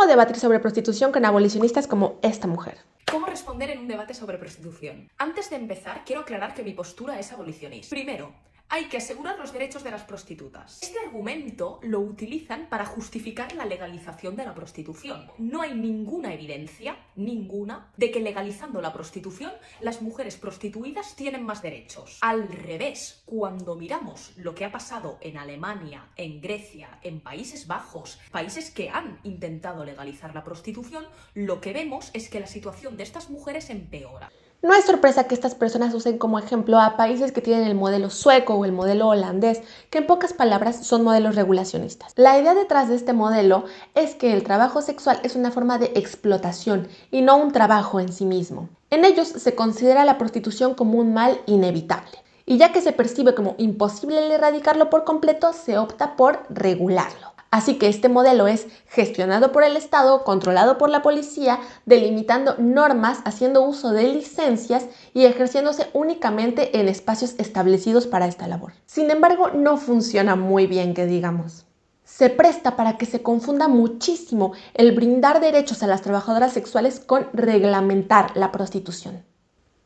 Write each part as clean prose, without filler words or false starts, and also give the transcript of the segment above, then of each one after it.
¿Cómo debatir sobre prostitución con abolicionistas como esta mujer? ¿Cómo responder en un debate sobre prostitución? Antes de empezar, quiero aclarar que mi postura es abolicionista. Primero, hay que asegurar los derechos de las prostitutas. Este argumento lo utilizan para justificar la legalización de la prostitución. No hay ninguna evidencia, ninguna, de que legalizando la prostitución las mujeres prostituidas tienen más derechos. Al revés, cuando miramos lo que ha pasado en Alemania, en Grecia, en Países Bajos, países que han intentado legalizar la prostitución, lo que vemos es que la situación de estas mujeres empeora. No es sorpresa que estas personas usen como ejemplo a países que tienen el modelo sueco o el modelo holandés, que en pocas palabras son modelos regulacionistas. La idea detrás de este modelo es que el trabajo sexual es una forma de explotación y no un trabajo en sí mismo. En ellos se considera la prostitución como un mal inevitable. Y ya que se percibe como imposible el erradicarlo por completo, se opta por regularlo. Así que este modelo es gestionado por el Estado, controlado por la policía, delimitando normas, haciendo uso de licencias y ejerciéndose únicamente en espacios establecidos para esta labor. Sin embargo, no funciona muy bien, que digamos. Se presta para que se confunda muchísimo el brindar derechos a las trabajadoras sexuales con reglamentar la prostitución.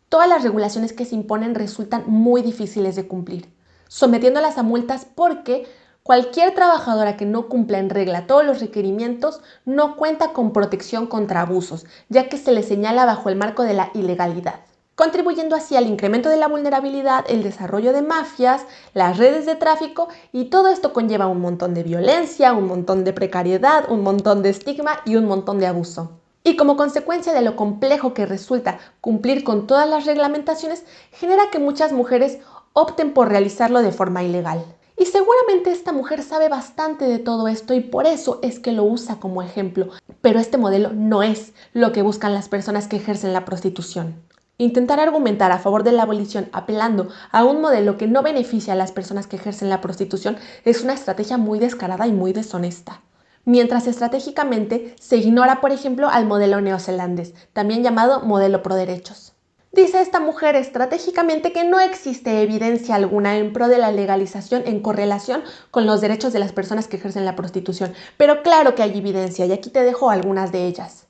Todas las regulaciones que se imponen resultan muy difíciles de cumplir, sometiéndolas a multas porque cualquier trabajadora que no cumpla en regla todos los requerimientos no cuenta con protección contra abusos, ya que se le señala bajo el marco de la ilegalidad, contribuyendo así al incremento de la vulnerabilidad, el desarrollo de mafias, las redes de tráfico, y todo esto conlleva un montón de violencia, un montón de precariedad, un montón de estigma y un montón de abuso. Y como consecuencia de lo complejo que resulta cumplir con todas las reglamentaciones, genera que muchas mujeres opten por realizarlo de forma ilegal. Y seguramente esta mujer sabe bastante de todo esto y por eso es que lo usa como ejemplo. Pero este modelo no es lo que buscan las personas que ejercen la prostitución. Intentar argumentar a favor de la abolición apelando a un modelo que no beneficia a las personas que ejercen la prostitución es una estrategia muy descarada y muy deshonesta. Mientras estratégicamente se ignora, por ejemplo, al modelo neozelandés, también llamado modelo pro derechos. Dice esta mujer estratégicamente que no existe evidencia alguna en pro de la legalización en correlación con los derechos de las personas que ejercen la prostitución, pero claro que hay evidencia y aquí te dejo algunas de ellas.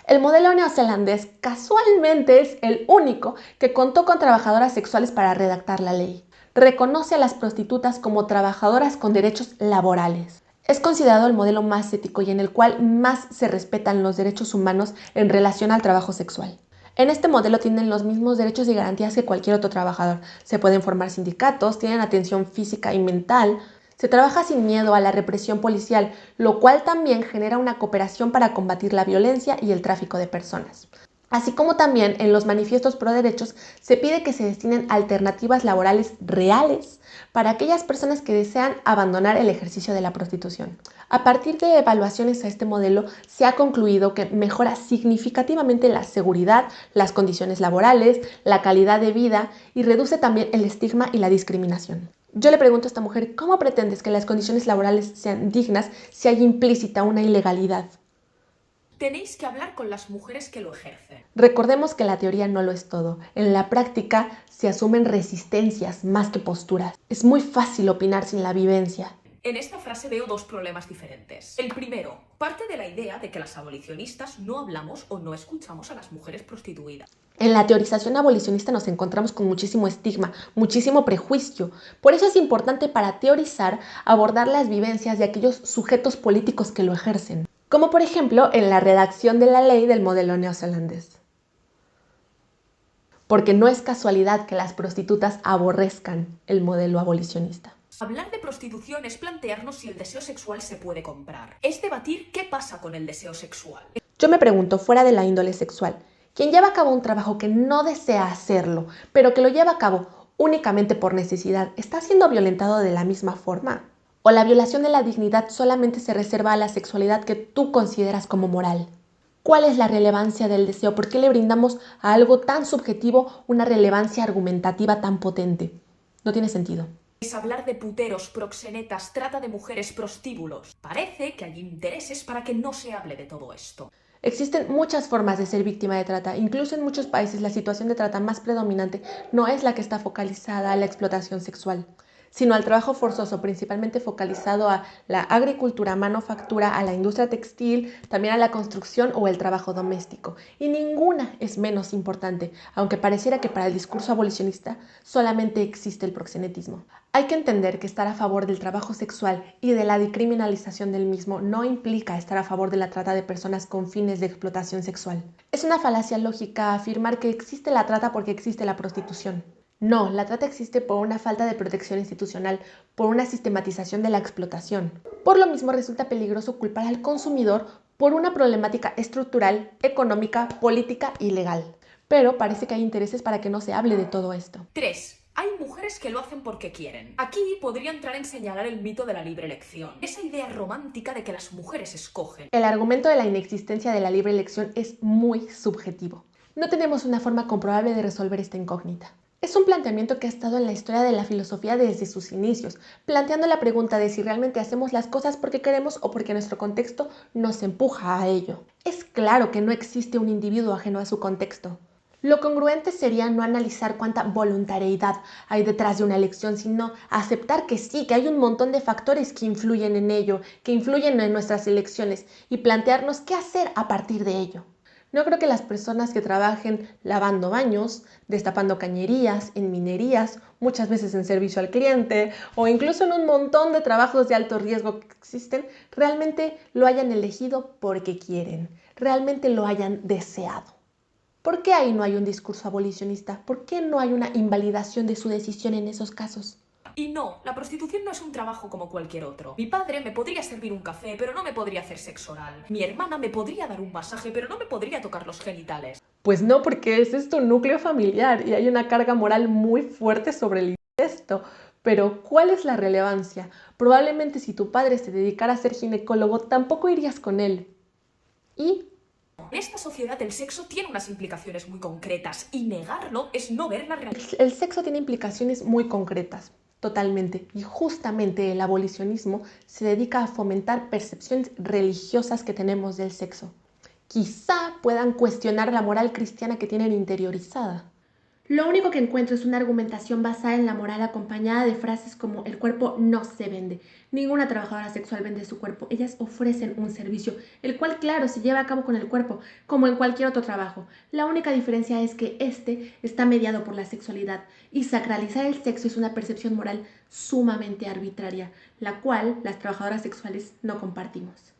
El modelo neozelandés casualmente es el único que contó con trabajadoras sexuales para redactar la ley. Reconoce a las prostitutas como trabajadoras con derechos laborales. Es considerado el modelo más ético y en el cual más se respetan los derechos humanos en relación al trabajo sexual. En este modelo tienen los mismos derechos y garantías que cualquier otro trabajador. Se pueden formar sindicatos, tienen atención física y mental. Se trabaja sin miedo a la represión policial, lo cual también genera una cooperación para combatir la violencia y el tráfico de personas. Así como también en los manifiestos pro derechos se pide que se destinen alternativas laborales reales para aquellas personas que desean abandonar el ejercicio de la prostitución. A partir de evaluaciones a este modelo se ha concluido que mejora significativamente la seguridad, las condiciones laborales, la calidad de vida y reduce también el estigma y la discriminación. Yo le pregunto a esta mujer, ¿cómo pretendes que las condiciones laborales sean dignas si hay implícita una ilegalidad? Tenéis que hablar con las mujeres que lo ejercen. Recordemos que la teoría no lo es todo. En la práctica se asumen resistencias más que posturas. Es muy fácil opinar sin la vivencia. En esta frase veo dos problemas diferentes. El primero, parte de la idea de que las abolicionistas no hablamos o no escuchamos a las mujeres prostituidas. En la teorización abolicionista nos encontramos con muchísimo estigma, muchísimo prejuicio. Por eso es importante para teorizar abordar las vivencias de aquellos sujetos políticos que lo ejercen, como por ejemplo en la redacción de la ley del modelo neozelandés. Porque no es casualidad que las prostitutas aborrezcan el modelo abolicionista. Hablar de prostitución es plantearnos si el deseo sexual se puede comprar. Es debatir qué pasa con el deseo sexual. Yo me pregunto, fuera de la índole sexual, quien lleva a cabo un trabajo que no desea hacerlo, pero que lo lleva a cabo únicamente por necesidad, ¿está siendo violentado de la misma forma? ¿O la violación de la dignidad solamente se reserva a la sexualidad que tú consideras como moral? ¿Cuál es la relevancia del deseo? ¿Por qué le brindamos a algo tan subjetivo una relevancia argumentativa tan potente? No tiene sentido. Es hablar de puteros, proxenetas, trata de mujeres, prostíbulos. Parece que hay intereses para que no se hable de todo esto. Existen muchas formas de ser víctima de trata. Incluso en muchos países la situación de trata más predominante no es la que está focalizada a la explotación sexual. sino al trabajo forzoso, principalmente focalizado a la agricultura, manufactura, a la industria textil, también a la construcción o el trabajo doméstico. Y ninguna es menos importante, aunque pareciera que para el discurso abolicionista solamente existe el proxenetismo. Hay que entender que estar a favor del trabajo sexual y de la decriminalización del mismo no implica estar a favor de la trata de personas con fines de explotación sexual. Es una falacia lógica afirmar que existe la trata porque existe la prostitución. No, la trata existe por una falta de protección institucional, por una sistematización de la explotación. Por lo mismo resulta peligroso culpar al consumidor por una problemática estructural, económica, política y legal. Pero parece que hay intereses para que no se hable de todo esto. 3. Hay mujeres que lo hacen porque quieren. Aquí podría entrar en señalar el mito de la libre elección. Esa idea romántica de que las mujeres escogen. El argumento de la inexistencia de la libre elección es muy subjetivo. No tenemos una forma comprobable de resolver esta incógnita. Es un planteamiento que ha estado en la historia de la filosofía desde sus inicios, planteando la pregunta de si realmente hacemos las cosas porque queremos o porque nuestro contexto nos empuja a ello. Es claro que no existe un individuo ajeno a su contexto. Lo congruente sería no analizar cuánta voluntariedad hay detrás de una elección, sino aceptar que sí, que hay un montón de factores que influyen en ello, que influyen en nuestras elecciones y plantearnos qué hacer a partir de ello. No creo que las personas que trabajen lavando baños, destapando cañerías, en minerías, muchas veces en servicio al cliente o incluso en un montón de trabajos de alto riesgo que existen, realmente lo hayan elegido porque quieren, realmente lo hayan deseado. ¿Por qué ahí no hay un discurso abolicionista? ¿Por qué no hay una invalidación de su decisión en esos casos? Y no, la prostitución no es un trabajo como cualquier otro. Mi padre me podría servir un café, pero no me podría hacer sexo oral. Mi hermana me podría dar un masaje, pero no me podría tocar los genitales. Pues no, porque ese es tu núcleo familiar y hay una carga moral muy fuerte sobre el incesto. Pero, ¿cuál es la relevancia? Probablemente si tu padre se dedicara a ser ginecólogo, tampoco irías con él. ¿Y? En esta sociedad el sexo tiene unas implicaciones muy concretas y negarlo es no ver la realidad. El sexo tiene implicaciones muy concretas, totalmente. Y justamente el abolicionismo se dedica a fomentar percepciones religiosas que tenemos del sexo. Quizá puedan cuestionar la moral cristiana que tienen interiorizada. Lo único que encuentro es una argumentación basada en la moral acompañada de frases como el cuerpo no se vende. Ninguna trabajadora sexual vende su cuerpo. Ellas ofrecen un servicio, el cual, claro, se lleva a cabo con el cuerpo, como en cualquier otro trabajo. La única diferencia es que este está mediado por la sexualidad y sacralizar el sexo es una percepción moral sumamente arbitraria, la cual las trabajadoras sexuales no compartimos.